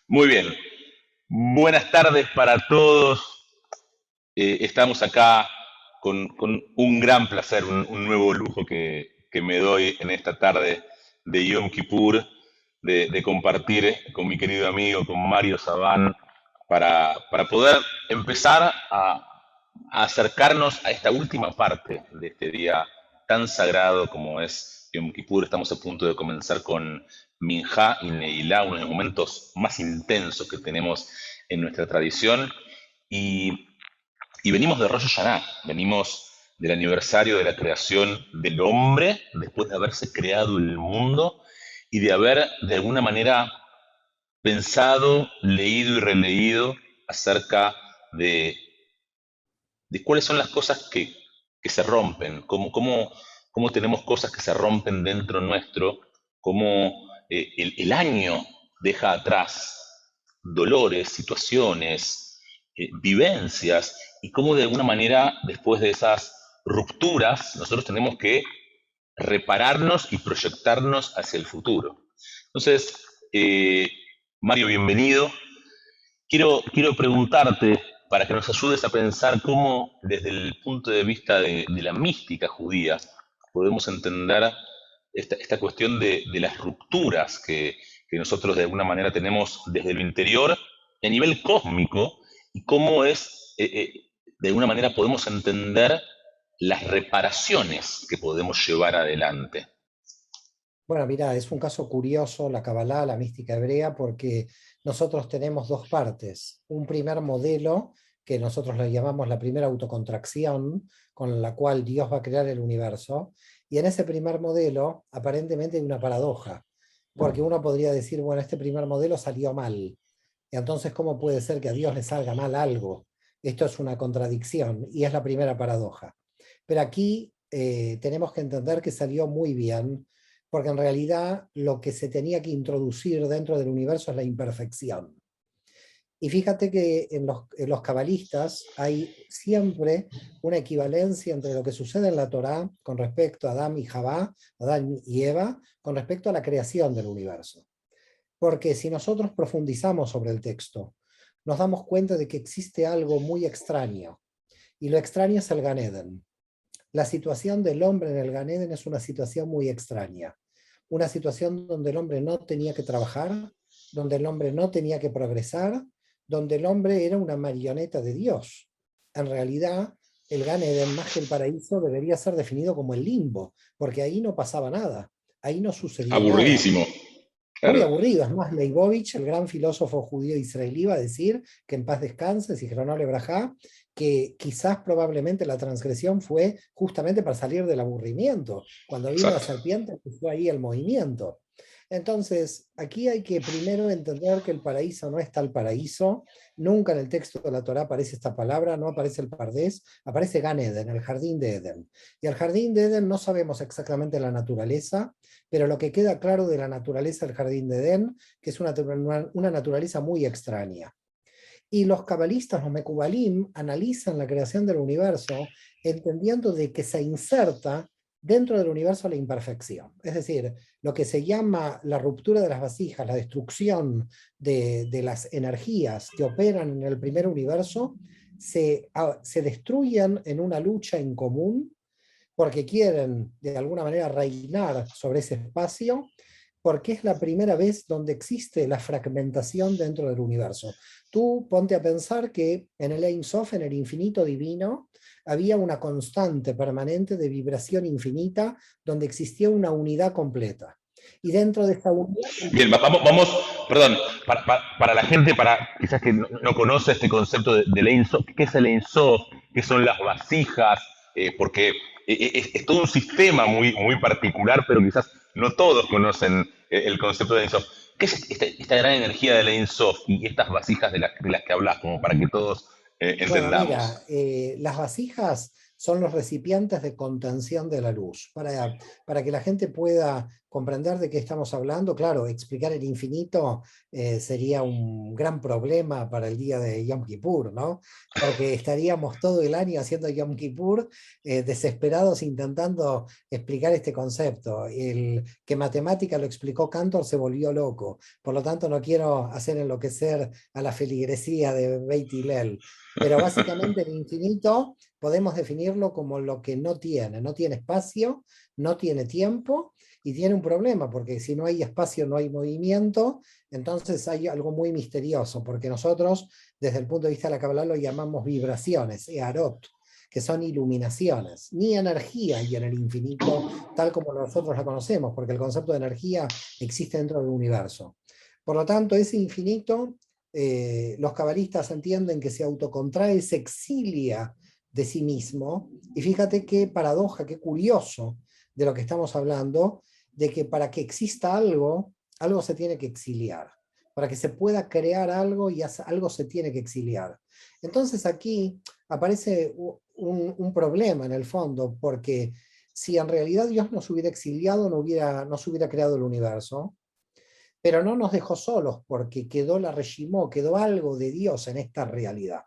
Muy bien. Buenas tardes para todos. Estamos acá con un gran placer, un nuevo lujo que me doy en esta tarde de Yom Kippur, de compartir con mi querido amigo, con Mario Sabán, para poder empezar a acercarnos a esta última parte de este día tan sagrado como es Yom Kippur. Estamos a punto de comenzar con Minjá y Neilá, uno de los momentos más intensos que tenemos en nuestra tradición. Y, y venimos de Rosh Hashanah, venimos del aniversario de la creación del hombre, después de haberse creado el mundo y de haber de alguna manera pensado, leído y releído acerca de cuáles son las cosas que se rompen, cómo tenemos cosas que se rompen dentro nuestro, cómo el año deja atrás dolores, situaciones, vivencias, y cómo de alguna manera después de esas rupturas nosotros tenemos que repararnos y proyectarnos hacia el futuro. Entonces, Mario, bienvenido. Quiero preguntarte, para que nos ayudes a pensar cómo, desde el punto de vista de la mística judía, podemos entender esta cuestión de las rupturas que nosotros de alguna manera tenemos desde lo interior a nivel cósmico, y cómo de alguna manera podemos entender las reparaciones que podemos llevar adelante. Bueno, mira, es un caso curioso la Kabbalah, la mística hebrea, porque nosotros tenemos dos partes. Un primer modelo, que nosotros le llamamos la primera autocontracción, con la cual Dios va a crear el universo. Y en ese primer modelo, aparentemente hay una paradoja, porque uno podría decir, bueno, este primer modelo salió mal. Y entonces, ¿cómo puede ser que a Dios le salga mal algo? Esto es una contradicción y es la primera paradoja. Pero aquí tenemos que entender que salió muy bien, porque en realidad lo que se tenía que introducir dentro del universo es la imperfección. Y fíjate que en los cabalistas hay siempre una equivalencia entre lo que sucede en la Torá con respecto a Adán y Javá, Adán y Eva, con respecto a la creación del universo. Porque si nosotros profundizamos sobre el texto, nos damos cuenta de que existe algo muy extraño, y lo extraño es el Gan Eden. La situación del hombre en el Gan Eden es una situación muy extraña, una situación donde el hombre no tenía que trabajar, donde el hombre no tenía que progresar, donde el hombre era una marioneta de Dios. En realidad, el Gan Eden, más que el paraíso, debería ser definido como el limbo, porque ahí no pasaba nada, ahí no sucedió nada. Aburridísimo. Muy Claro. aburrido. Es más, Leibovich, el gran filósofo judío israelí, va a decir que en paz descanse, Zichrono Lebrajá, que quizás probablemente la transgresión fue justamente para salir del aburrimiento. Cuando vino la Exacto. serpiente, empezó ahí el movimiento. Entonces, aquí hay que primero entender que el paraíso no es tal paraíso. Nunca en el texto de la Torá aparece esta palabra, no aparece el Pardés, aparece Gan Eden, el jardín de Edén. Y el jardín de Edén no sabemos exactamente la naturaleza, pero lo que queda claro de la naturaleza del jardín de Edén, que es una naturaleza muy extraña. Y los cabalistas, los Mekubalim, analizan la creación del universo entendiendo de que se inserta dentro del universo la imperfección. Es decir, lo que se llama la ruptura de las vasijas, la destrucción de las energías que operan en el primer universo, se destruyen en una lucha en común porque quieren de alguna manera reinar sobre ese espacio, porque es la primera vez donde existe la fragmentación dentro del universo. Tú ponte a pensar que en el Ein Sof, en el infinito divino, había una constante permanente de vibración infinita donde existía una unidad completa. Y dentro de esta unidad... Bien, perdón, para la gente, para quizás que no conoce este concepto de Ein Sof, ¿qué es el Ein Sof? ¿Qué son las vasijas? Porque es todo un sistema muy particular, pero quizás no todos conocen el concepto de Ein Sof. ¿Qué es esta gran energía del Ein Sof y estas vasijas de las que hablas, como para que todos Bueno, entendamos? mira, las vasijas son los recipientes de contención de la luz, para que la gente pueda comprender de qué estamos hablando. Claro, explicar el infinito sería un gran problema para el día de Yom Kippur, ¿no? Porque estaríamos todo el año haciendo Yom Kippur desesperados intentando explicar este concepto. El que matemática lo explicó Cantor se volvió loco. Por lo tanto, no quiero hacer enloquecer a la feligresía de Beit Hillel. Pero básicamente el infinito podemos definirlo como lo que no tiene espacio, no tiene tiempo y tiene un problema, porque si no hay espacio no hay movimiento, entonces hay algo muy misterioso, porque nosotros desde el punto de vista de la Kabbalah lo llamamos vibraciones, earot, que son iluminaciones, ni energía hay en el infinito tal como nosotros la conocemos, porque el concepto de energía existe dentro del universo. Por lo tanto, ese infinito, los cabalistas entienden que se autocontrae, se exilia de sí mismo, y fíjate qué paradoja, qué curioso de lo que estamos hablando, de que para que exista algo, algo se tiene que exiliar. Para que se pueda crear algo y algo se tiene que exiliar. Entonces aquí aparece un problema en el fondo, porque si en realidad Dios nos hubiera exiliado, no se hubiera creado el universo, pero no nos dejó solos porque quedó la Reshimó, quedó algo de Dios en esta realidad.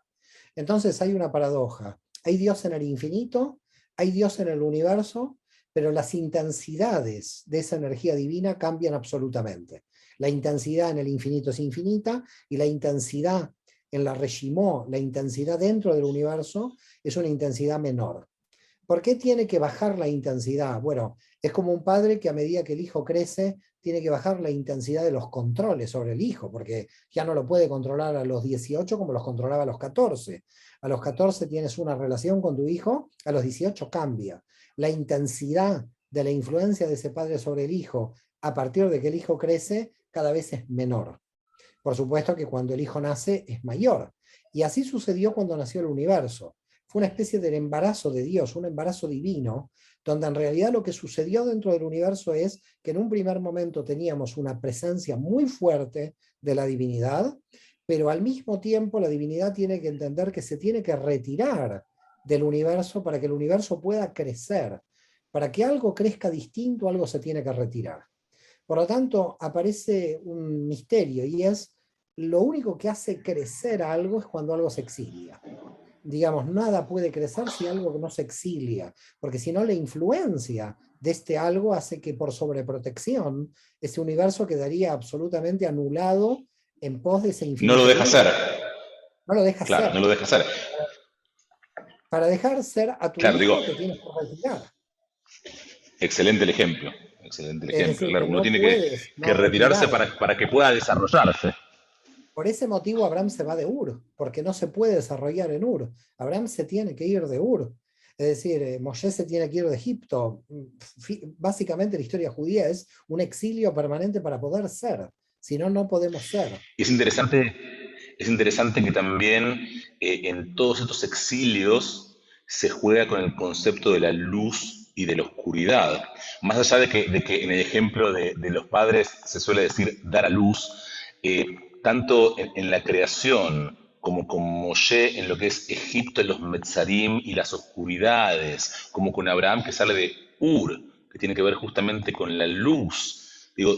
Entonces hay una paradoja. Hay Dios en el infinito, hay Dios en el universo, pero las intensidades de esa energía divina cambian absolutamente. La intensidad en el infinito es infinita y la intensidad en la Reshimó, la intensidad dentro del universo, es una intensidad menor. ¿Por qué tiene que bajar la intensidad? Bueno, es como un padre que a medida que el hijo crece, tiene que bajar la intensidad de los controles sobre el hijo, porque ya no lo puede controlar a los 18 como los controlaba a los 14. A los 14 tienes una relación con tu hijo, a los 18 cambia. La intensidad de la influencia de ese padre sobre el hijo, a partir de que el hijo crece, cada vez es menor. Por supuesto que cuando el hijo nace es mayor. Y así sucedió cuando nació el universo. Fue una especie del embarazo de Dios, un embarazo divino, donde en realidad lo que sucedió dentro del universo es que en un primer momento teníamos una presencia muy fuerte de la divinidad, pero al mismo tiempo la divinidad tiene que entender que se tiene que retirar del universo para que el universo pueda crecer. Para que algo crezca distinto, algo se tiene que retirar. Por lo tanto, aparece un misterio y es lo único que hace crecer algo es cuando algo se exilia. Digamos, nada puede crecer si algo no se exilia, porque si no la influencia de este algo hace que por sobreprotección ese universo quedaría absolutamente anulado en pos de ese No lo infinito deja divino. hacer, No lo deja claro, no ser. lo deja hacer. Para dejar ser a tu Claro, digo, hijo te tienes que retirar. excelente el ejemplo, excelente el Es ejemplo. decir, Claro, que uno no tiene puedes que no retirarse retirarte. para que pueda desarrollarse. Por ese motivo Abraham se va de Ur, porque no se puede desarrollar en Ur. Abraham se tiene que ir de Ur. Es decir, Moshe se tiene que ir de Egipto. Básicamente la historia judía es un exilio permanente para poder ser. Si no, no podemos ser. Y es interesante que también en todos estos exilios se juega con el concepto de la luz y de la oscuridad. Más allá de que en el ejemplo de los padres se suele decir dar a luz, eh, tanto en la creación como con Moshe en lo que es Egipto, en los Metzarim y las oscuridades, como con Abraham que sale de Ur, que tiene que ver justamente con la luz. Digo,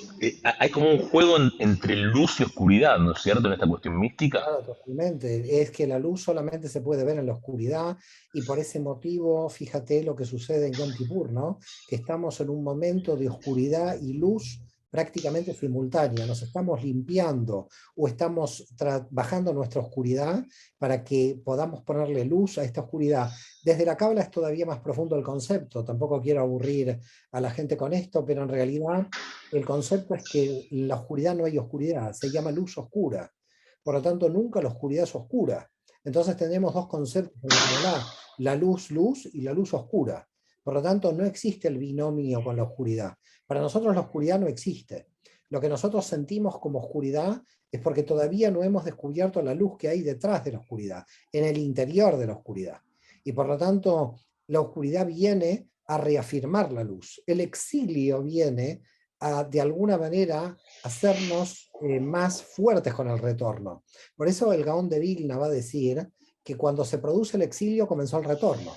hay como un juego entre luz y oscuridad, ¿no es cierto?, en esta cuestión mística. Claro, totalmente. Es que la luz solamente se puede ver en la oscuridad y por ese motivo, fíjate lo que sucede en Yom Kippur, ¿no? Que estamos en un momento de oscuridad y luz prácticamente simultánea. Nos estamos limpiando o estamos bajando nuestra oscuridad para que podamos ponerle luz a esta oscuridad. Desde la Cábala es todavía más profundo el concepto. Tampoco quiero aburrir a la gente con esto, pero en realidad el concepto es que en la oscuridad no hay oscuridad, se llama luz oscura. Por lo tanto, nunca la oscuridad es oscura. Entonces tenemos dos conceptos en la Kabbalah, la luz, luz y la luz oscura. Por lo tanto, no existe el binomio con la oscuridad. Para nosotros la oscuridad no existe. Lo que nosotros sentimos como oscuridad es porque todavía no hemos descubierto la luz que hay detrás de la oscuridad, en el interior de la oscuridad. Y por lo tanto, la oscuridad viene a reafirmar la luz. El exilio viene a, de alguna manera, hacernos más fuertes con el retorno. Por eso el Gaón de Vilna va a decir que cuando se produce el exilio comenzó el retorno.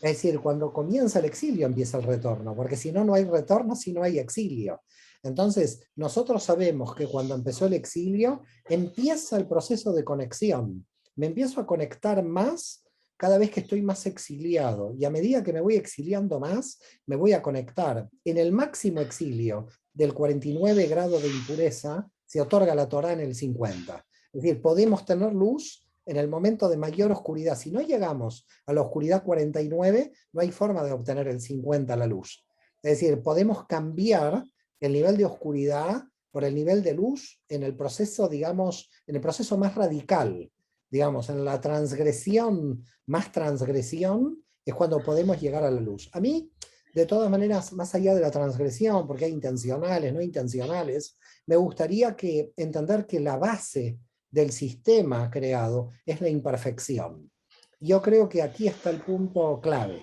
Es decir, cuando comienza el exilio empieza el retorno, porque si no, no hay retorno, si no hay exilio. Entonces, nosotros sabemos que cuando empezó el exilio, empieza el proceso de conexión. Me empiezo a conectar más cada vez que estoy más exiliado. Y a medida que me voy exiliando más, me voy a conectar. En el máximo exilio del 49 grado de impureza, se otorga la Torá en el 50. Es decir, podemos tener luz en el momento de mayor oscuridad. Si no llegamos a la oscuridad 49, no hay forma de obtener el 50 a la luz. Es decir, podemos cambiar el nivel de oscuridad por el nivel de luz en el proceso, digamos, en el proceso más radical, digamos, en la transgresión, más transgresión, es cuando podemos llegar a la luz. A mí, de todas maneras, más allá de la transgresión, porque hay intencionales, no intencionales, me gustaría entender que la base del sistema creado es la imperfección. Yo creo que aquí está el punto clave.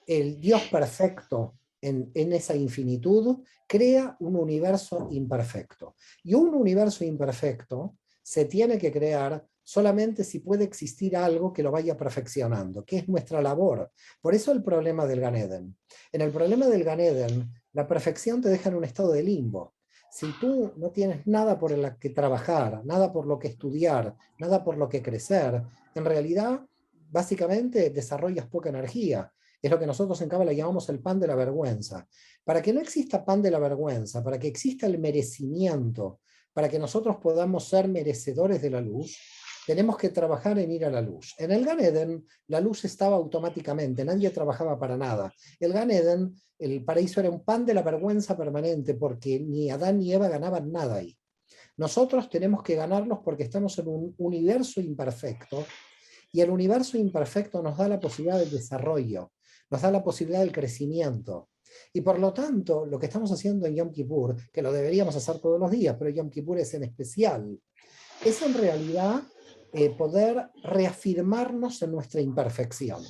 El Dios perfecto en esa infinitud crea un universo imperfecto. Y un universo imperfecto se tiene que crear solamente si puede existir algo que lo vaya perfeccionando, que es nuestra labor. Por eso el problema del Gan Eden. En el problema del Gan Eden, la perfección te deja en un estado de limbo. Si tú no tienes nada por el que trabajar, nada por lo que estudiar, nada por lo que crecer, en realidad, básicamente desarrollas poca energía. Es lo que nosotros en Cábala llamamos el pan de la vergüenza. Para que no exista pan de la vergüenza, para que exista el merecimiento, para que nosotros podamos ser merecedores de la luz, tenemos que trabajar en ir a la luz. En el Gan Eden, la luz estaba automáticamente, nadie trabajaba para nada. El Gan Eden, el paraíso, era un pan de la vergüenza permanente, porque ni Adán ni Eva ganaban nada ahí. Nosotros tenemos que ganarlos porque estamos en un universo imperfecto, y el universo imperfecto nos da la posibilidad del desarrollo, nos da la posibilidad del crecimiento. Y por lo tanto, lo que estamos haciendo en Yom Kippur, que lo deberíamos hacer todos los días, pero Yom Kippur es en especial, es en realidad poder reafirmarnos en nuestra imperfección.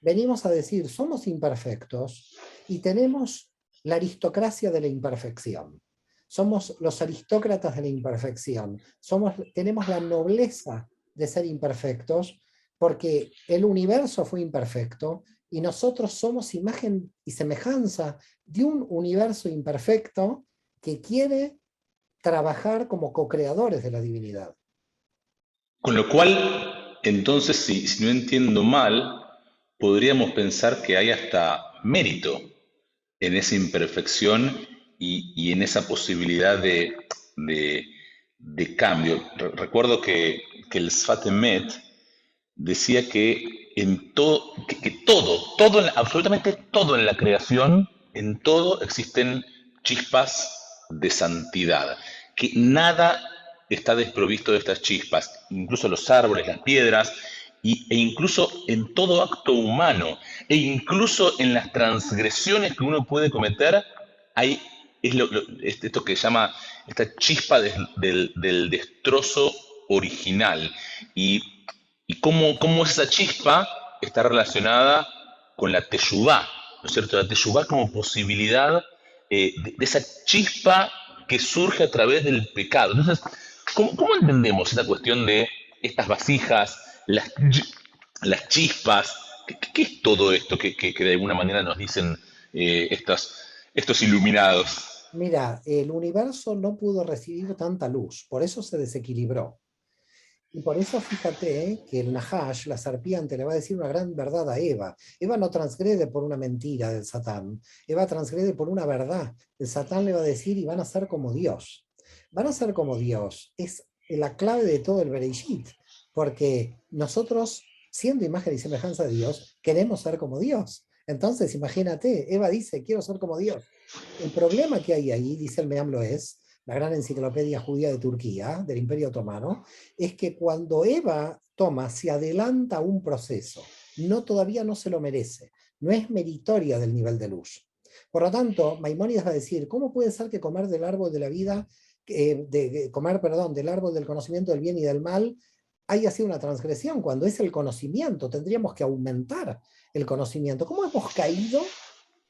Venimos a decir, somos imperfectos y tenemos la aristocracia de la imperfección. Somos los aristócratas de la imperfección. Tenemos la nobleza de ser imperfectos porque el universo fue imperfecto y nosotros somos imagen y semejanza de un universo imperfecto que quiere trabajar como co-creadores de la divinidad. Con lo cual, entonces, si no entiendo mal, podríamos pensar que hay hasta mérito en esa imperfección y en esa posibilidad de- de cambio. Recuerdo que el Sfat Emet decía que en todo, que todo, absolutamente todo en la creación, en todo existen chispas de santidad, que nada está desprovisto de estas chispas, incluso los árboles, las piedras, e incluso en todo acto humano, e incluso en las transgresiones que uno puede cometer, hay esto que se llama esta chispa del destrozo original. Y y cómo esa chispa está relacionada con la teshuvá, ¿no es cierto? La teshuvá como posibilidad de esa chispa que surge a través del pecado. Entonces, ¿cómo entendemos esta cuestión de estas vasijas, las chispas? ¿Qué es todo esto que de alguna manera nos dicen estos iluminados? Mira, el universo no pudo recibir tanta luz, por eso se desequilibró. Y por eso fíjate que el Nahash, la serpiente, le va a decir una gran verdad a Eva. Eva no transgrede por una mentira del Satán. Eva transgrede por una verdad. El Satán le va a decir y van a ser como Dios. Van a ser como Dios. Es la clave de todo el Bereshit. Porque nosotros, siendo imagen y semejanza de Dios, queremos ser como Dios. Entonces, imagínate, Eva dice, quiero ser como Dios. El problema que hay ahí, dice el Meam Loess, la gran enciclopedia judía de Turquía, del Imperio Otomano, es que cuando Eva toma, se adelanta un proceso, todavía no se lo merece, no es meritoria del nivel de luz. Por lo tanto, Maimónides va a decir, ¿cómo puede ser que comer del árbol de la vida, del árbol del conocimiento del bien y del mal, haya sido una transgresión? Cuando es el conocimiento, tendríamos que aumentar el conocimiento. ¿Cómo hemos caído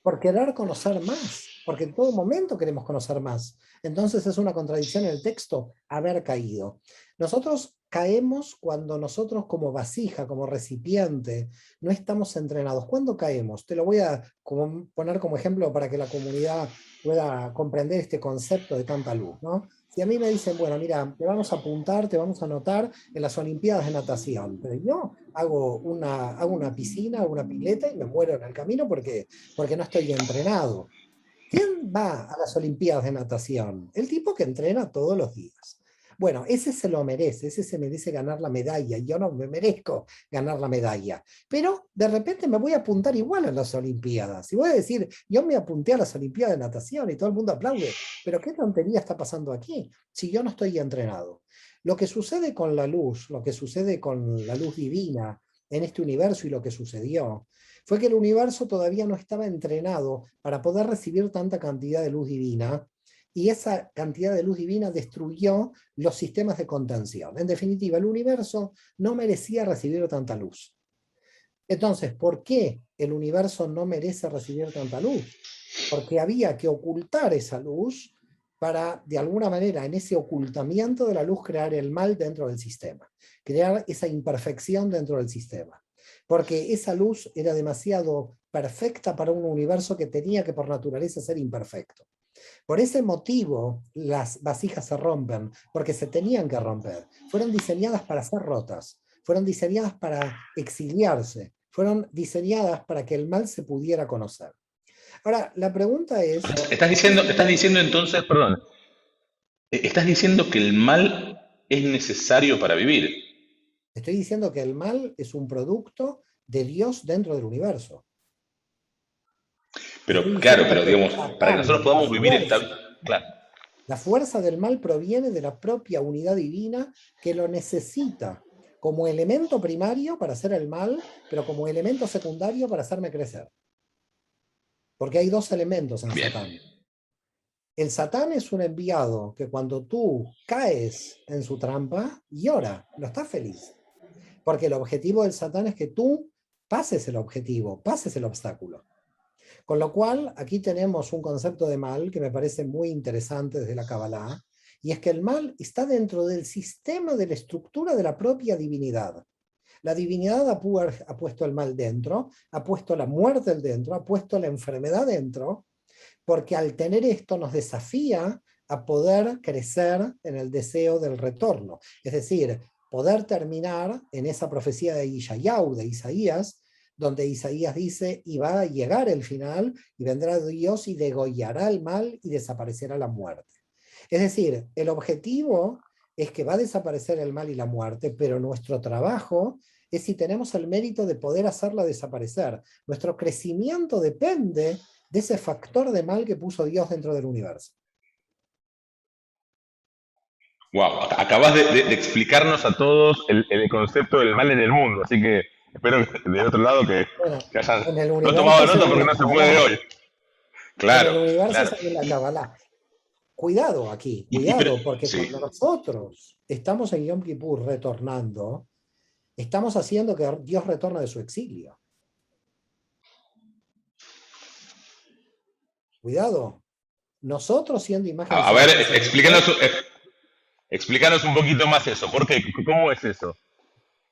por querer conocer más? Porque en todo momento queremos conocer más. Entonces es una contradicción en el texto haber caído. Nosotros caemos cuando nosotros como vasija, como recipiente, no estamos entrenados. ¿Cuándo caemos? Te lo voy a poner como ejemplo para que la comunidad pueda comprender este concepto de tanta luz, ¿no? Si a mí me dicen, bueno, mira, te vamos a apuntar, te vamos a anotar en las Olimpiadas de natación, pero yo hago una piscina, hago una pileta y me muero en el camino porque no estoy entrenado. ¿Quién va a las Olimpiadas de natación? El tipo que entrena todos los días. Bueno, ese se lo merece, ese se merece ganar la medalla, y yo no me merezco ganar la medalla. Pero de repente me voy a apuntar igual a las Olimpiadas. Y voy a decir, yo me apunté a las Olimpiadas de natación y todo el mundo aplaude. Pero ¿qué tontería está pasando aquí si yo no estoy entrenado? Lo que sucede con la luz, lo que sucede con la luz divina en este universo y lo que sucedió fue que el universo todavía no estaba entrenado para poder recibir tanta cantidad de luz divina, y esa cantidad de luz divina destruyó los sistemas de contención. En definitiva, el universo no merecía recibir tanta luz. Entonces, ¿por qué el universo no merece recibir tanta luz? Porque había que ocultar esa luz para, de alguna manera, en ese ocultamiento de la luz, crear el mal dentro del sistema, crear esa imperfección dentro del sistema. Porque esa luz era demasiado perfecta para un universo que tenía que por naturaleza ser imperfecto. Por ese motivo las vasijas se rompen, porque se tenían que romper. Fueron diseñadas para ser rotas, fueron diseñadas para exiliarse, fueron diseñadas para que el mal se pudiera conocer. Ahora, la pregunta es, Estás diciendo entonces, perdón, estás diciendo que el mal es necesario para vivir. estoy diciendo que el mal es un producto de Dios dentro del universo. Pero Estoy claro, diciendo pero que el digamos, para que nosotros Satán, podamos vivir esta... Claro. la fuerza del mal proviene de la propia unidad divina que lo necesita como elemento primario para hacer el mal, pero como elemento secundario para hacerme crecer. Porque hay dos elementos en Bien. Satán. El Satán es un enviado que cuando tú caes en su trampa, llora, no está feliz. Porque el objetivo del Satán es que tú pases el objetivo, pases el obstáculo. Con lo cual, aquí tenemos un concepto de mal que me parece muy interesante desde la Kabbalah, y es que el mal está dentro del sistema de la estructura de la propia divinidad. La divinidad ha puesto el mal dentro, ha puesto la muerte dentro, ha puesto la enfermedad dentro, porque al tener esto nos desafía a poder crecer en el deseo del retorno. Es decir, poder terminar en esa profecía de Yeshayahu, de Isaías, donde Isaías dice, y va a llegar el final, y vendrá Dios y degollará el mal y desaparecerá la muerte. Es decir, el objetivo es que va a desaparecer el mal y la muerte, pero nuestro trabajo es si tenemos el mérito de poder hacerla desaparecer. Nuestro crecimiento depende de ese factor de mal que puso Dios dentro del universo. Wow, acabas de explicarnos a todos el concepto del mal en el mundo, así que espero que del otro lado Bueno, que hayan en el no tomado universo nota según porque la no se puede Kabbalah. hoy. En Claro, el universo claro. según la Kabbalah. Cuidado aquí, Pero, cuidado, porque sí. cuando nosotros estamos en Yom Kippur retornando, estamos haciendo que Dios retorne de su exilio. Cuidado. Nosotros siendo imagen y A ver, semejanza de Dios, explícanos un poquito más eso. ¿Por qué? ¿Cómo es eso?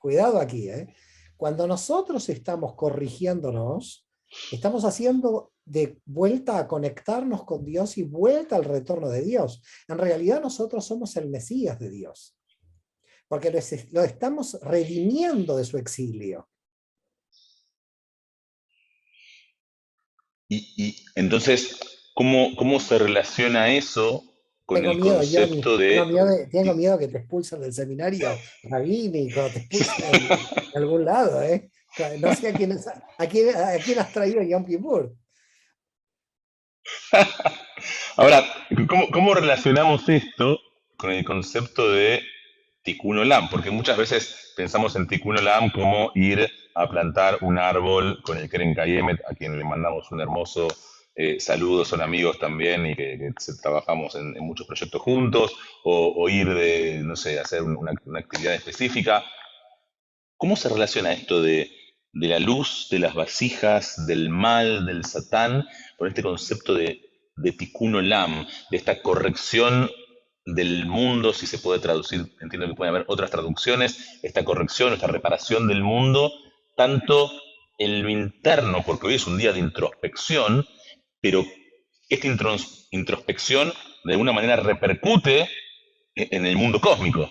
cuidado aquí, ¿eh? Cuando nosotros estamos corrigiéndonos, estamos haciendo de vuelta a conectarnos con Dios y vuelta al retorno de Dios. En realidad nosotros somos el Mesías de Dios, porque lo estamos redimiendo de su exilio. Y entonces, ¿cómo se relaciona eso con Tengo el miedo, Johnny, concepto de... tengo miedo que te expulsen del seminario rabínico, te expulsen de algún lado, ¿eh? No sé a quién has traído en Yom Kippur. Ahora, ¿cómo relacionamos esto con el concepto de Tikkun Olam? Porque muchas veces pensamos en Tikkun Olam como ir a plantar un árbol con el Keren Kayemet, a quien le mandamos un hermoso saludo, son amigos también y que trabajamos en muchos proyectos juntos, o ir de, no sé, hacer una actividad específica. ¿Cómo se relaciona esto de la luz, de las vasijas, del mal, del satán, con este concepto de Tikkun Olam, de esta corrección del mundo, si se puede traducir, entiendo que puede haber otras traducciones, esta corrección, esta reparación del mundo, tanto en lo interno, porque hoy es un día de introspección, pero esta introspección de alguna manera repercute en el mundo cósmico.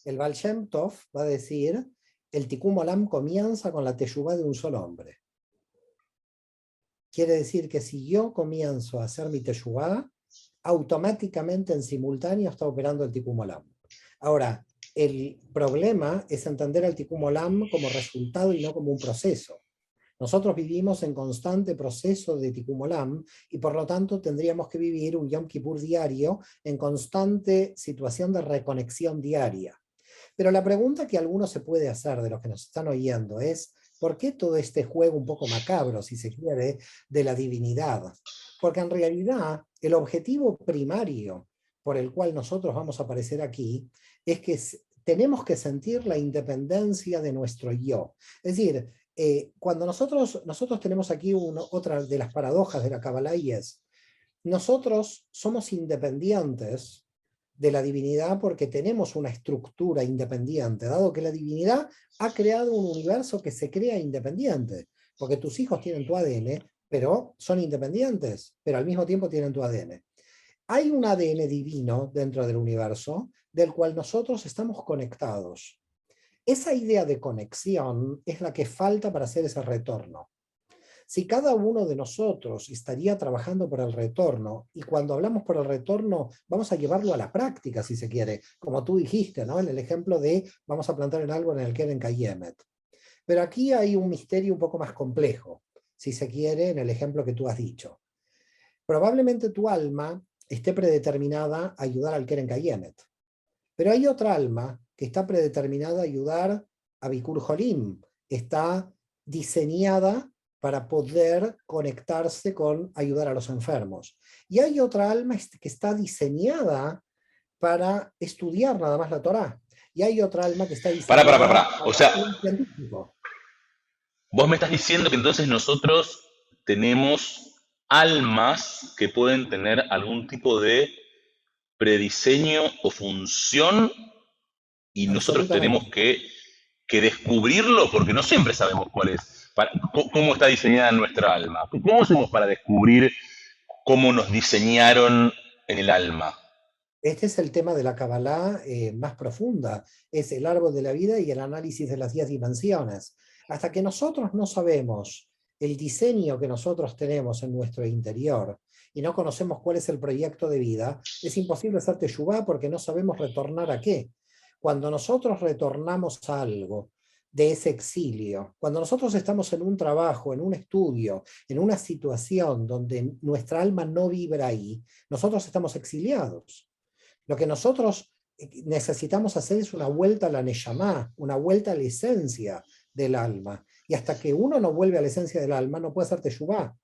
El Baal Shem Tov va a decir, el Tikkun Olam comienza con la teshuvá de un solo hombre. Quiere decir que si yo comienzo a hacer mi teshuvá, automáticamente en simultáneo está operando el Tikkun Olam. Ahora, el problema es entender el Tikkun Olam como resultado y no como un proceso. Nosotros vivimos en constante proceso de Tikkun Olam y por lo tanto tendríamos que vivir un Yom Kippur diario en constante situación de reconexión diaria. Pero la pregunta que alguno se puede hacer de los que nos están oyendo es, ¿por qué todo este juego un poco macabro, si se quiere, de la divinidad? Porque en realidad el objetivo primario por el cual nosotros vamos a aparecer aquí es que tenemos que sentir la independencia de nuestro yo. Es decir, cuando nosotros tenemos aquí otra de las paradojas de la Kabbalah y es, nosotros somos independientes de la divinidad porque tenemos una estructura independiente, dado que la divinidad ha creado un universo que se crea independiente, porque tus hijos tienen tu ADN, pero son independientes, pero al mismo tiempo tienen tu ADN. Hay un ADN divino dentro del universo del cual nosotros estamos conectados. Esa idea de conexión es la que falta para hacer ese retorno. Si cada uno de nosotros estaría trabajando por el retorno, y cuando hablamos por el retorno, vamos a llevarlo a la práctica, si se quiere, como tú dijiste, ¿no? En el ejemplo de vamos a plantar en algo en el Keren Kayemet. Pero aquí hay un misterio un poco más complejo, si se quiere, en el ejemplo que tú has dicho. Probablemente tu alma esté predeterminada a ayudar al Keren Kayemet, pero hay otra alma que está predeterminada a ayudar a Bikur Jolim, está diseñada para poder conectarse con ayudar a los enfermos. Y hay otra alma que está diseñada para estudiar nada más la Torá. Y hay otra alma que está Para. diseñada O para sea, ser un científico. vos me estás diciendo que entonces nosotros tenemos almas que pueden tener algún tipo de prediseño o función y nosotros tenemos Absolutamente. que descubrirlo porque no siempre sabemos cuál es, cómo está diseñada nuestra alma. ¿Cómo hacemos para descubrir cómo nos diseñaron en el alma? Este es el tema de la Kabbalah más profunda, es el árbol de la vida y el análisis de las 10 dimensiones. Hasta que nosotros no sabemos el diseño que nosotros tenemos en nuestro interior y no conocemos cuál es el proyecto de vida, es imposible hacer teshuvá porque no sabemos retornar a qué. Cuando nosotros retornamos a algo de ese exilio, cuando nosotros estamos en un trabajo, en un estudio, en una situación donde nuestra alma no vibra ahí, nosotros estamos exiliados. Lo que nosotros necesitamos hacer es una vuelta a la Neshama, una vuelta a la esencia del alma. Y hasta que uno no vuelve a la esencia del alma, no puede hacer teshuvá.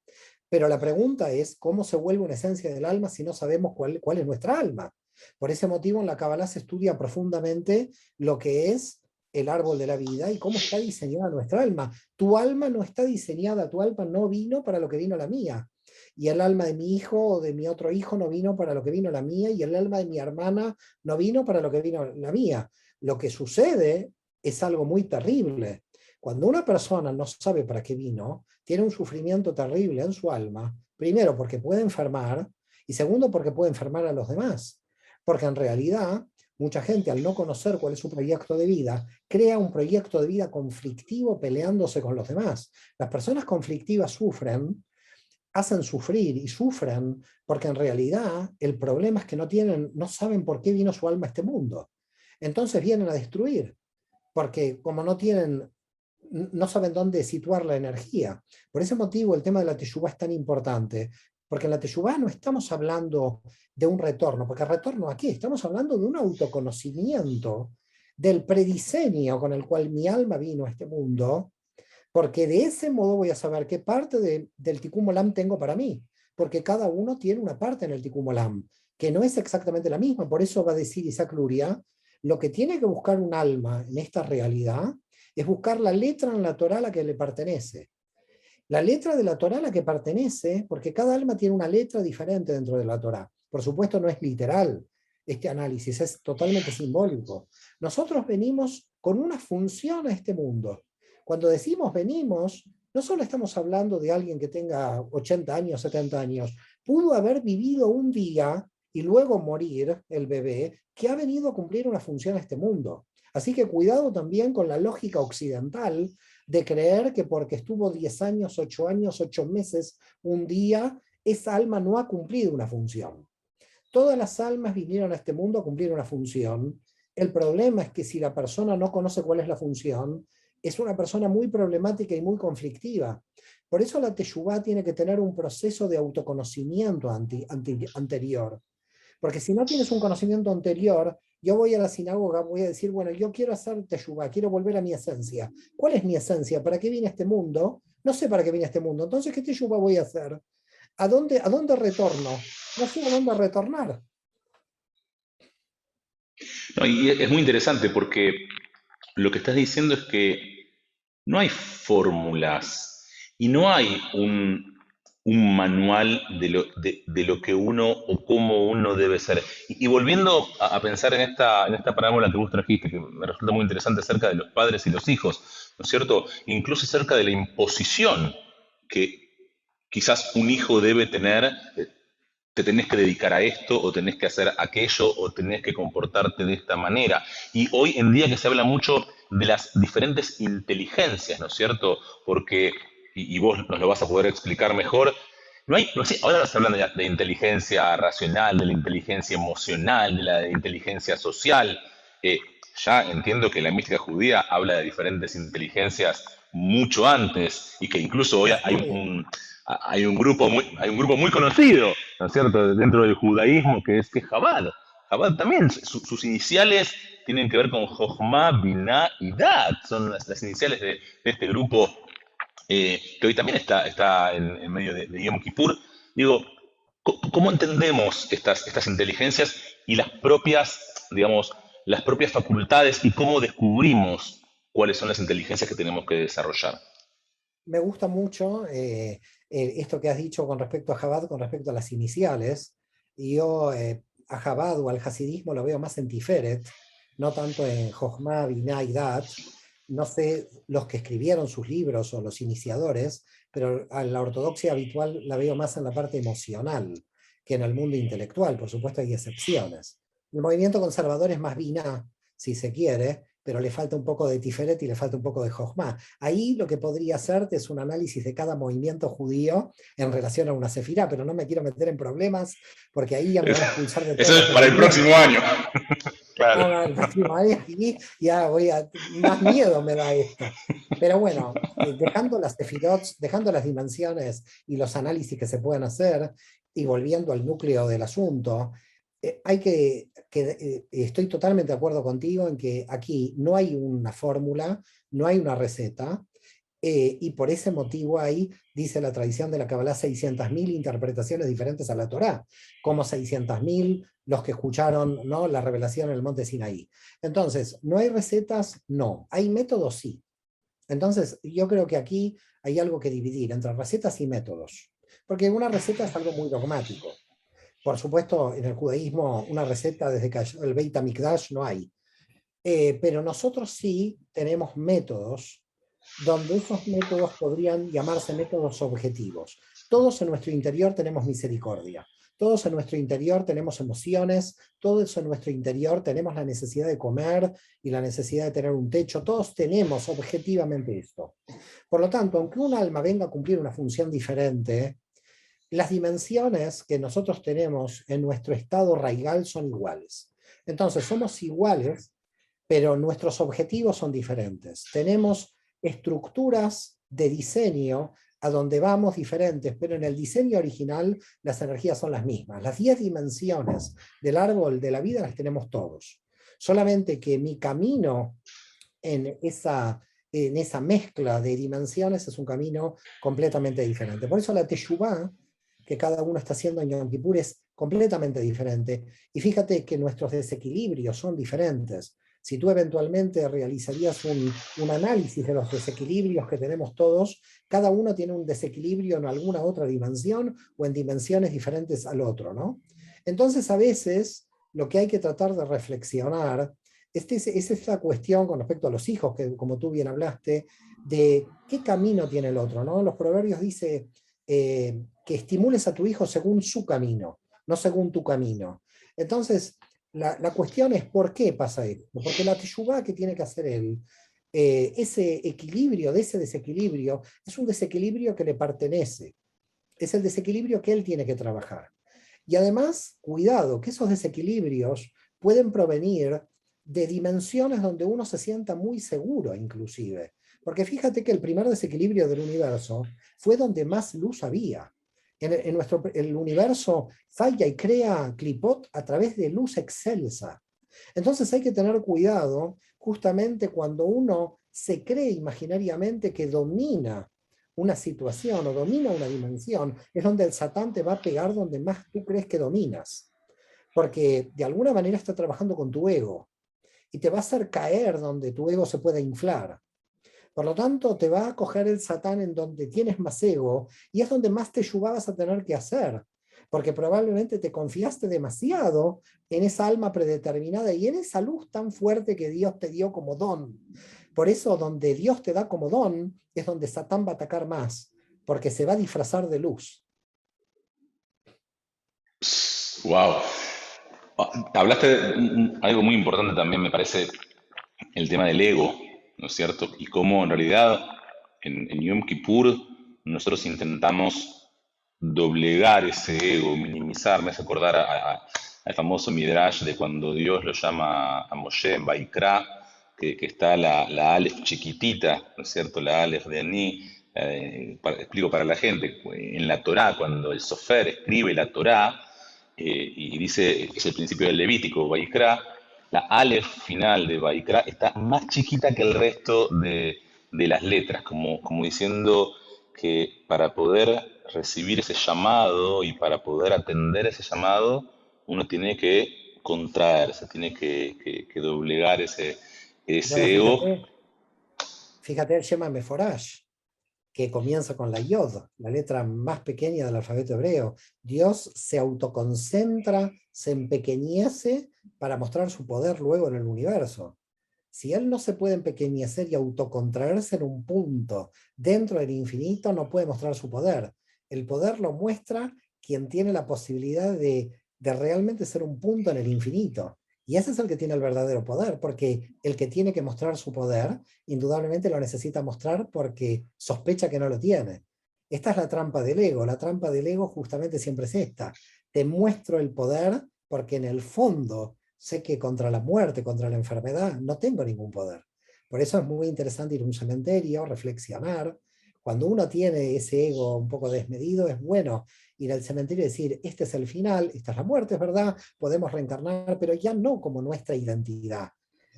Pero la pregunta es, ¿cómo se vuelve una esencia del alma si no sabemos cuál es nuestra alma? Por ese motivo, en la Kabbalah se estudia profundamente lo que es el árbol de la vida y cómo está diseñada nuestra alma. Tu alma no está diseñada, tu alma no vino para lo que vino la mía. Y el alma de mi hijo o de mi otro hijo no vino para lo que vino la mía, y el alma de mi hermana no vino para lo que vino la mía. Lo que sucede es algo muy terrible. Cuando una persona no sabe para qué vino, tiene un sufrimiento terrible en su alma, primero porque puede enfermar, y segundo porque puede enfermar a los demás. Porque en realidad, mucha gente al no conocer cuál es su proyecto de vida, crea un proyecto de vida conflictivo peleándose con los demás. Las personas conflictivas sufren, hacen sufrir y sufren porque en realidad el problema es que no saben por qué vino su alma a este mundo. Entonces vienen a destruir, porque como no saben dónde situar la energía. Por ese motivo el tema de la teshuvá es tan importante, porque en la teshuvá no estamos hablando de un retorno, porque el retorno aquí, estamos hablando de un autoconocimiento del prediseño con el cual mi alma vino a este mundo, porque de ese modo voy a saber qué parte del Tikkun Olam tengo para mí, porque cada uno tiene una parte en el Tikkun Olam, que no es exactamente la misma. Por eso va a decir Isaac Luria, lo que tiene que buscar un alma en esta realidad es buscar la letra en la Torá a la que le pertenece. La letra de la Torá a la que pertenece, porque cada alma tiene una letra diferente dentro de la Torá. Por supuesto no es literal este análisis, es totalmente simbólico. Nosotros venimos con una función a este mundo. Cuando decimos venimos, no solo estamos hablando de alguien que tenga 80 años, 70 años, pudo haber vivido un día y luego morir el bebé que ha venido a cumplir una función a este mundo. Así que cuidado también con la lógica occidental de creer que porque estuvo 10 años, 8 meses, un día, esa alma no ha cumplido una función. Todas las almas vinieron a este mundo a cumplir una función. El problema es que si la persona no conoce cuál es la función, es una persona muy problemática y muy conflictiva. Por eso la teshuvá tiene que tener un proceso de autoconocimiento anterior. Porque si no tienes un conocimiento anterior, yo voy a la sinagoga, voy a decir, bueno, yo quiero hacer teshuvá, quiero volver a mi esencia. ¿Cuál es mi esencia? ¿Para qué vine a este mundo? No sé para qué vine a este mundo. Entonces, ¿qué teshuvá voy a hacer? A dónde retorno? No sé a dónde retornar. No, y es muy interesante porque lo que estás diciendo es que no hay fórmulas y no hay un manual de lo que uno o cómo uno debe ser. Y volviendo a pensar en esta parábola que vos trajiste, que me resulta muy interesante acerca de los padres y los hijos, ¿no es cierto? Incluso acerca de la imposición que quizás un hijo debe tener, te tenés que dedicar a esto o tenés que hacer aquello o tenés que comportarte de esta manera. Y hoy en día que se habla mucho de las diferentes inteligencias, ¿no es cierto? Porque, y vos nos lo vas a poder explicar mejor, no hay, no sé, ahora se hablan de inteligencia racional, de la inteligencia emocional, de la inteligencia social. Eh, ya entiendo que la mística judía habla de diferentes inteligencias mucho antes y que incluso hoy Así hay un grupo muy conocido, ¿no es cierto?, dentro del judaísmo que es Chabad. Chabad también, sus iniciales tienen que ver con Jochma, Binah y Dat, son las iniciales de este grupo que hoy también está en medio de Yom Kippur. Digo, ¿cómo entendemos estas inteligencias y las propias, digamos, las propias facultades y cómo descubrimos cuáles son las inteligencias que tenemos que desarrollar? me gusta mucho esto que has dicho con respecto a Chabad, con respecto a las iniciales. Y yo a Chabad o al hasidismo lo veo más en Tiferet, no tanto en Jochma, Binah y Dat. No sé los que escribieron sus libros o los iniciadores, pero a la ortodoxia habitual la veo más en la parte emocional que en el mundo intelectual. Por supuesto hay excepciones. El movimiento conservador es más Binah, si se quiere, pero le falta un poco de Tiferet y le falta un poco de Jochma. Ahí lo que podría hacerte es un análisis de cada movimiento judío en relación a una sefirá, pero no me quiero meter en problemas porque ahí ya me van a expulsar de Eso todos es los para el próximo movimientos. año. Claro. Ah, el próximo año aquí ya más miedo me da esto. Pero bueno, dejando las sefirot, dejando las dimensiones y los análisis que se pueden hacer y volviendo al núcleo del asunto, estoy totalmente de acuerdo contigo en que aquí no hay una fórmula, no hay una receta, y por ese motivo ahí dice la tradición de la Kabbalah 600.000 interpretaciones diferentes a la Torá, como 600.000 los que escucharon, ¿no?, la revelación en el monte Sinaí. Entonces, ¿no hay recetas? No. ¿Hay métodos? Sí. Entonces, yo creo que aquí hay algo que dividir entre recetas y métodos, porque una receta es algo muy dogmático. Por supuesto, en el judaísmo una receta desde que el Beit HaMikdash no hay. Pero nosotros sí tenemos métodos donde esos métodos podrían llamarse métodos objetivos. Todos en nuestro interior tenemos misericordia, todos en nuestro interior tenemos emociones, todos en nuestro interior tenemos la necesidad de comer y la necesidad de tener un techo, todos tenemos objetivamente esto. Por lo tanto, aunque un alma venga a cumplir una función diferente, las dimensiones que nosotros tenemos en nuestro estado raigal son iguales. Entonces, somos iguales, pero nuestros objetivos son diferentes. Tenemos estructuras de diseño a donde vamos diferentes, pero en el diseño original las energías son las mismas. Las 10 dimensiones del árbol de la vida las tenemos todos. Solamente que mi camino en esa mezcla de dimensiones es un camino completamente diferente. Por eso la teshuvá que cada uno está haciendo en Yom Kippur es completamente diferente. Y fíjate que nuestros desequilibrios son diferentes. Si tú eventualmente realizarías un análisis de los desequilibrios que tenemos todos, cada uno tiene un desequilibrio en alguna otra dimensión o en dimensiones diferentes al otro, ¿no? Entonces, a veces, lo que hay que tratar de reflexionar es esta cuestión con respecto a los hijos, que como tú bien hablaste, de qué camino tiene el otro, ¿no? Los proverbios dice que estimules a tu hijo según su camino, no según tu camino. Entonces, la cuestión es por qué pasa esto. Porque la teshuvá que tiene que hacer él, ese equilibrio, de ese desequilibrio, es un desequilibrio que le pertenece. Es el desequilibrio que él tiene que trabajar. Y además, cuidado, que esos desequilibrios pueden provenir de dimensiones donde uno se sienta muy seguro, inclusive. Porque fíjate que el primer desequilibrio del universo fue donde más luz había. El universo falla y crea clipot a través de luz excelsa. Entonces hay que tener cuidado justamente cuando uno se cree imaginariamente que domina una situación o domina una dimensión, es donde el Satán te va a pegar donde más tú crees que dominas. Porque de alguna manera está trabajando con tu ego y te va a hacer caer donde tu ego se pueda inflar. Por lo tanto, te va a coger el Satán en donde tienes más ego y es donde más te vas a tener que hacer. Porque probablemente te confiaste demasiado en esa alma predeterminada y en esa luz tan fuerte que Dios te dio como don. Por eso, donde Dios te da como don, es donde Satán va a atacar más, porque se va a disfrazar de luz. Wow. Hablaste de algo muy importante también, me parece, el tema del ego, ¿no es cierto? Y cómo en realidad en Yom Kippur nosotros intentamos doblegar ese ego, minimizar, me hace acordar al famoso Midrash de cuando Dios lo llama a Moshe en Baikra, que está la Aleph chiquitita, ¿no es cierto? La Aleph de Ani, explico para la gente, en la Torá, cuando el Sofer escribe la Torá, y dice, es el principio del Levítico, Baikra, la Aleph final de Baikra está más chiquita que el resto de las letras, como diciendo que para poder recibir ese llamado y para poder atender ese llamado, uno tiene que contraerse, tiene que doblegar Bueno, ese ego. fíjate el Shema Meforash, que comienza con la Yod, la letra más pequeña del alfabeto hebreo. Dios se autoconcentra, se empequeñece para mostrar su poder luego en el universo. Si él no se puede empequeñecer y autocontraerse en un punto dentro del infinito, no puede mostrar su poder. El poder lo muestra quien tiene la posibilidad de realmente ser un punto en el infinito. Y ese es el que tiene el verdadero poder, porque el que tiene que mostrar su poder, indudablemente lo necesita mostrar porque sospecha que no lo tiene. Esta es la trampa del ego. La trampa del ego justamente siempre es esta. Te muestro el poder porque en el fondo sé que contra la muerte, contra la enfermedad, no tengo ningún poder. Por eso es muy interesante ir a un cementerio, reflexionar. Cuando uno tiene ese ego un poco desmedido, es bueno ir al cementerio y decir, este es el final, esta es la muerte, es verdad, podemos reencarnar, pero ya no como nuestra identidad.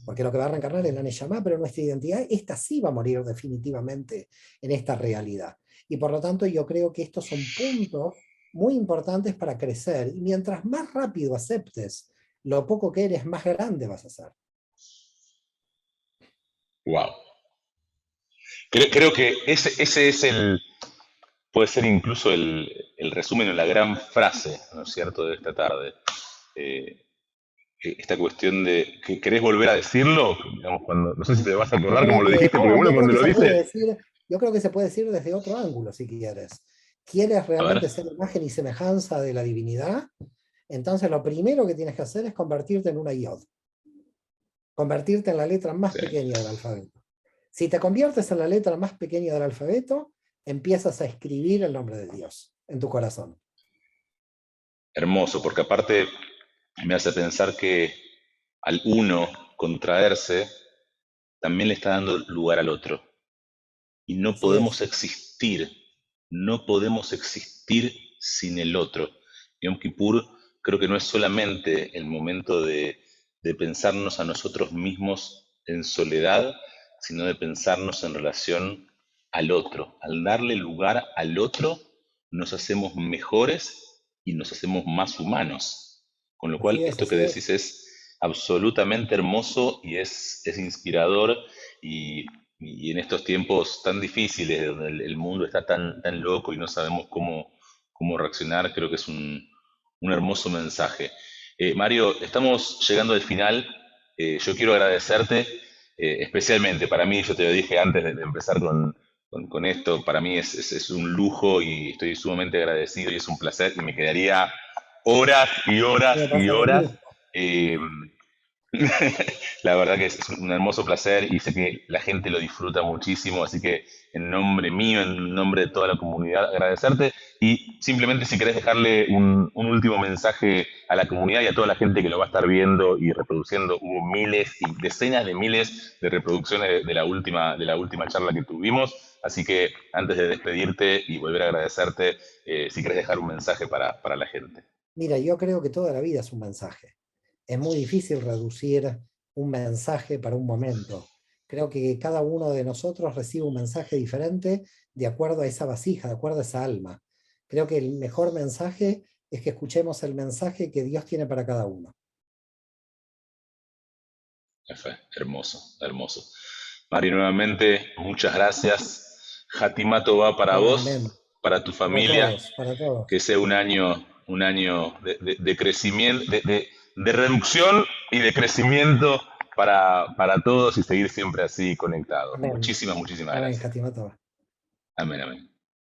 Porque lo que va a reencarnar es la Neyamá, pero nuestra identidad, esta sí va a morir definitivamente en esta realidad. Y por lo tanto, yo creo que estos son puntos muy importantes para crecer. Y mientras más rápido aceptes lo poco que eres, más grande vas a ser. Wow. Creo que ese es puede ser incluso el resumen o la gran frase, ¿no es cierto?, de esta tarde. Eh, esta cuestión de que querés volver a decirlo, digamos, cuando, no sé si te vas a acordar como lo dijiste, porque No, uno cuando lo dice, yo creo que se puede decir desde otro ángulo, si quieres. ¿Quieres a ver, realmente ser imagen y semejanza de la divinidad? Entonces lo primero que tienes que hacer es convertirte en una iod, convertirte en la letra más sí, pequeña del alfabeto. Si te conviertes en la letra más pequeña del alfabeto, empiezas a escribir el nombre de Dios en tu corazón. hermoso, porque aparte me hace pensar que al uno contraerse también le está dando lugar al otro. Y Así es. no podemos existir sin el otro. Yom Kippur creo que no es solamente el momento de pensarnos a nosotros mismos en soledad, sino de pensarnos en relación al otro. Al darle lugar al otro, nos hacemos mejores y nos hacemos más humanos. Con lo cual, Así es, esto que así decís es. es absolutamente hermoso y es inspirador y y en estos tiempos tan difíciles, donde el mundo está tan loco y no sabemos cómo reaccionar, creo que es un hermoso mensaje. Mario, estamos llegando al final. Yo quiero agradecerte, especialmente para mí, yo te lo dije antes de empezar con esto, para mí es un lujo y estoy sumamente agradecido y es un placer y me quedaría horas y horas Me y pasa lo horas. mismo. eh, La verdad que es un hermoso placer y sé que la gente lo disfruta muchísimo, así que en nombre mío, en nombre de toda la comunidad, agradecerte y simplemente si querés dejarle un último mensaje a la comunidad y a toda la gente que lo va a estar viendo y reproduciendo, hubo miles y decenas de miles de reproducciones de la última charla que tuvimos, así que antes de despedirte y volver a agradecerte, si querés dejar un mensaje para la gente. Mira, yo creo que toda la vida es un mensaje. Es muy difícil reducir un mensaje para un momento. Creo que cada uno de nosotros recibe un mensaje diferente de acuerdo a esa vasija, de acuerdo a esa alma. Creo que el mejor mensaje es que escuchemos el mensaje que Dios tiene para cada uno. Hermoso, hermoso. Mari, nuevamente, muchas gracias. Hatimato va para No, vos, amén. para tu Para familia, todos, para todos. que sea un año de crecimiento, de reducción y de crecimiento para todos y seguir siempre así conectados. Amén. Muchísimas, muchísimas Amén, gracias. Hatimato. Amén, amén.